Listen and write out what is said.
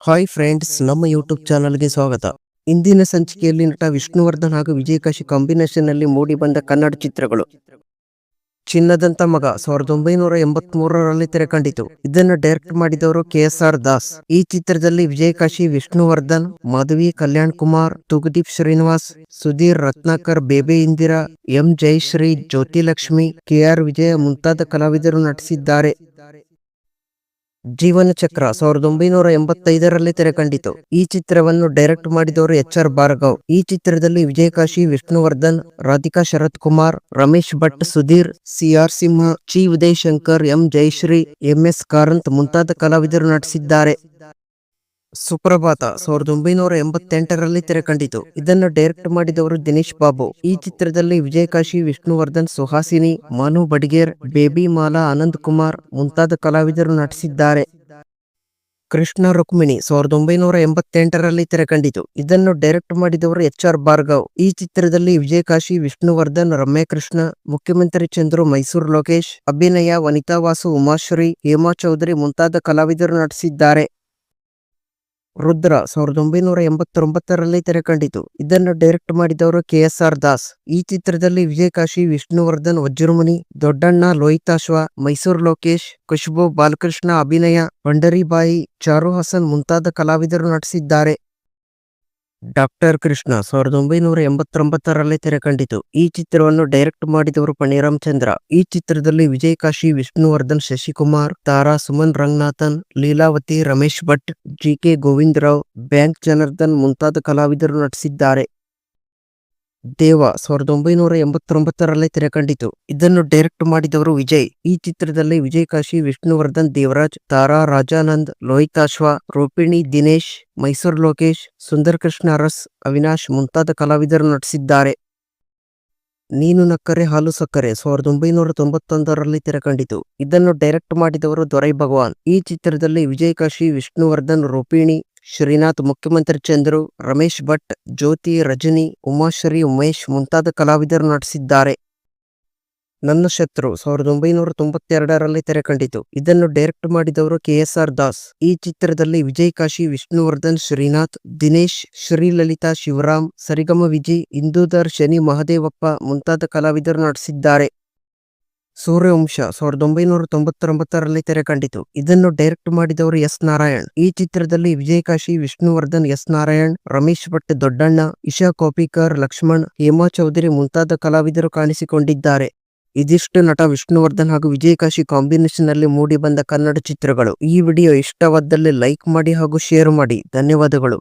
Hi friends, ನಮ್ಮ YouTube ಚಾನಲ್ಗೆ ಸ್ವಾಗತ. ಇಂದಿನ ಸಂಚಿಕೆಯಲ್ಲಿ ನಟ ವಿಷ್ಣುವರ್ಧನ್ ಹಾಗೂ ವಿಜಯಕಾಶಿ ಕಾಂಬಿನೇಷನ್ ನಲ್ಲಿ ಮೂಡಿ ಬಂದ ಕನ್ನಡ ಚಿತ್ರಗಳು. ಚಿನ್ನದಂತ ಮಗ 1983ರಲ್ಲಿ ತೆರೆ ಕಂಡಿತು. ಇದನ್ನು ಡೈರೆಕ್ಟ್ ಮಾಡಿದವರು KSR ದಾಸ್. ಈ ಚಿತ್ರದಲ್ಲಿ ವಿಜಯಕಾಶಿ, ವಿಷ್ಣುವರ್ಧನ್, ಮಾಧವಿ, ಕಲ್ಯಾಣ್ ಕುಮಾರ್, ತೂಗುದೀಪ್ ಶ್ರೀನಿವಾಸ್, ಸುಧೀರ್ ರತ್ನಾಕರ್, ಬೇಬೆ ಇಂದಿರಾ, ಎಂ ಜಯಶ್ರೀ, ಜ್ಯೋತಿ ಲಕ್ಷ್ಮಿ, KR ವಿಜಯ ಮುಂತಾದ ಕಲಾವಿದರು ನಟಿಸಿದ್ದಾರೆ. ಜೀವನ ಚಕ್ರ 1985ರಲ್ಲಿ ತೆರೆ ಕಂಡಿತು. ಈ ಚಿತ್ರವನ್ನು ಡೈರೆಕ್ಟ್ ಮಾಡಿದವರು HR ಭಾರ್ಗವ್. ಈ ಚಿತ್ರದಲ್ಲಿ ವಿಜಯಕಾಶಿ, ವಿಷ್ಣುವರ್ಧನ್, ರಾಧಿಕಾ ಶರತ್ ಕುಮಾರ್, ರಮೇಶ್ ಭಟ್, ಸುಧೀರ್, CR ಸಿಂಹ, ಚಿ ಉದಯಶಂಕರ್, ಎಂ ಜಯಶ್ರೀ, MS ಕಾರಂತ್ ಮುಂತಾದ ಕಲಾವಿದರು ನಟಿಸಿದ್ದಾರೆ. ಸುಪ್ರಭಾತ 1988ರಲ್ಲಿ ತೆರೆ ಕಂಡಿತು. ಇದನ್ನು ಡೈರೆಕ್ಟ್ ಮಾಡಿದವರು ದಿನೇಶ್ ಬಾಬು. ಈ ಚಿತ್ರದಲ್ಲಿ ವಿಜಯಕಾಶಿ, ವಿಷ್ಣುವರ್ಧನ್, ಸುಹಾಸಿನಿ, ಮನು ಬಡಿಗೇರ್, ಬೇಬಿ ಮಾಲಾ, ಆನಂದ್ ಕುಮಾರ್ ಮುಂತಾದ ಕಲಾವಿದರು ನಟಿಸಿದ್ದಾರೆ. ಕೃಷ್ಣ ರುಕ್ಮಿಣಿ 1988ರಲ್ಲಿ ತೆರೆ ಕಂಡಿತು. ಇದನ್ನು ಡೈರೆಕ್ಟ್ ಮಾಡಿದವರು HR ಭಾರ್ಗವ್. ಈ ಚಿತ್ರದಲ್ಲಿ ವಿಜಯಕಾಶಿ, ವಿಷ್ಣುವರ್ಧನ್, ರಮ್ಯಕೃಷ್ಣ, ಮುಖ್ಯಮಂತ್ರಿ ಚಂದ್ರು, ಮೈಸೂರು ಲೋಕೇಶ್, ಅಭಿನಯ ವನಿತಾ ವಾಸು, ಉಮಾಶ್ರೀ, ಹೇಮಾ ಚೌಧರಿ ಮುಂತಾದ ಕಲಾವಿದರು ನಟಿಸಿದ್ದಾರೆ. ರುದ್ರ 1989ರಲ್ಲಿ ತೆರೆ ಕಂಡಿತು. ಇದನ್ನು ಡೈರೆಕ್ಟ್ ಮಾಡಿದವರು KSR ದಾಸ್. ಈ ಚಿತ್ರದಲ್ಲಿ ವಿಜಯಕಾಶಿ, ವಿಷ್ಣುವರ್ಧನ್, ವಜ್ರಮುನಿ, ದೊಡ್ಡಣ್ಣ, ಲೋಹಿತಾಶ್ವ, ಮೈಸೂರು ಲೋಕೇಶ್, ಖುಷ್ಬು, ಬಾಲಕೃಷ್ಣ, ಅಭಿನಯ, ಪಂಡರಿಬಾಯಿ, ಚಾರು ಹಾಸನ್ ಮುಂತಾದ ಕಲಾವಿದರು ನಟಿಸಿದ್ದಾರೆ. ಡಾಕ್ಟರ್ ಕೃಷ್ಣ 1989ರಲ್ಲಿ ತೆರೆ ಕಂಡಿತು. ಈ ಚಿತ್ರವನ್ನು ಡೈರೆಕ್ಟ್ ಮಾಡಿದವರು ಪಣಿರಾಮ್ ಚಂದ್ರ. ಈ ಚಿತ್ರದಲ್ಲಿ ವಿಜಯಕಾಶಿ, ವಿಷ್ಣುವರ್ಧನ್, ಶಶಿಕುಮಾರ್, ತಾರಾ, ಸುಮನ್ ರಂಗನಾಥನ್, ಲೀಲಾವತಿ, ರಮೇಶ್ ಭಟ್, GK ಗೋವಿಂದರಾವ್, ಬ್ಯಾಂಕ್ ಜನಾರ್ದನ್ ಮುಂತಾದ ಕಲಾವಿದರು ನಟಿಸಿದ್ದಾರೆ. ದೇವ 1989ರಲ್ಲಿ ತೆರೆ ಕಂಡಿತು. ಇದನ್ನು ಡೈರೆಕ್ಟ್ ಮಾಡಿದವರು ವಿಜಯ್. ಈ ಚಿತ್ರದಲ್ಲಿ ವಿಜಯಕಾಶಿ, ವಿಷ್ಣುವರ್ಧನ್, ದೇವರಾಜ್, ತಾರಾ, ರಾಜಾನಂದ್, ಲೋಹಿತಾಶ್ವ, ರೂಪಿಣಿ, ದಿನೇಶ್, ಮೈಸೂರು ಲೋಕೇಶ್, ಸುಂದರ್ ಕೃಷ್ಣ ಅರಸ್, ಅವಿನಾಶ್ ಮುಂತಾದ ಕಲಾವಿದರು ನಟಿಸಿದ್ದಾರೆ. ನೀನು ನಕ್ಕರೆ ಹಾಲು ಸಕ್ಕರೆ 1991ರಲ್ಲಿ ತೆರೆ ಕಂಡಿತು. ಇದನ್ನು ಡೈರೆಕ್ಟ್ ಮಾಡಿದವರು ದೊರೈ ಭಗವಾನ್. ಈ ಚಿತ್ರದಲ್ಲಿ ವಿಜಯಕಾಶಿ, ವಿಷ್ಣುವರ್ಧನ್, ರೂಪಿಣಿ, ಶ್ರೀನಾಥ್, ಮುಖ್ಯಮಂತ್ರಿ ಚಂದ್ರು, ರಮೇಶ್ ಭಟ್, ಜ್ಯೋತಿ, ರಜನಿ, ಉಮಾಶ್ರೀ, ಉಮೇಶ್ ಮುಂತಾದ ಕಲಾವಿದರು ನಟಿಸಿದ್ದಾರೆ. ನನ್ನ ಶತ್ರು 1992ರಲ್ಲಿ ತೆರೆ ಕಂಡಿತು. ಇದನ್ನು ಡೈರೆಕ್ಟ್ ಮಾಡಿದವರು KSR ದಾಸ್. ಈ ಚಿತ್ರದಲ್ಲಿ ವಿಜಯಕಾಶಿ, ವಿಷ್ಣುವರ್ಧನ್, ಶ್ರೀನಾಥ್, ದಿನೇಶ್, ಶ್ರೀಲಲಿತಾ, ಶಿವರಾಮ್, ಸರಿಗಮ ವಿಜಿ, ಇಂದೂಧರ್, ಶನಿ ಮಹದೇವಪ್ಪ ಮುಂತಾದ ಕಲಾವಿದರು ನಟಿಸಿದ್ದಾರೆ. ಸೂರ್ಯವಂಶ 1999ರಲ್ಲಿ ತೆರೆ ಕಂಡಿತು. ಇದನ್ನು ಡೈರೆಕ್ಟ್ ಮಾಡಿದವರು S ನಾರಾಯಣ್. ಈ ಚಿತ್ರದಲ್ಲಿ ವಿಜಯಕಾಶಿ, ವಿಷ್ಣುವರ್ಧನ್, S ನಾರಾಯಣ್, ರಮೇಶ್ ಭಟ್, ದೊಡ್ಡಣ್ಣ, ಇಶಾ ಕೋಪಿಕರ್, ಲಕ್ಷ್ಮಣ್, ಹೇಮಾ ಚೌಧರಿ ಮುಂತಾದ ಕಲಾವಿದರು ಕಾಣಿಸಿಕೊಂಡಿದ್ದಾರೆ. ಇದಿಷ್ಟು ನಟ ವಿಷ್ಣುವರ್ಧನ್ ಹಾಗೂ ವಿಜಯಕಾಶಿ ಕಾಂಬಿನೇಷನ್ ನಲ್ಲಿ ಮೂಡಿ ಬಂದ ಕನ್ನಡ ಚಿತ್ರಗಳು. ಈ ವಿಡಿಯೋ ಇಷ್ಟವಾದಲ್ಲಿ ಲೈಕ್ ಮಾಡಿ ಹಾಗೂ ಶೇರ್ ಮಾಡಿ. ಧನ್ಯವಾದಗಳು.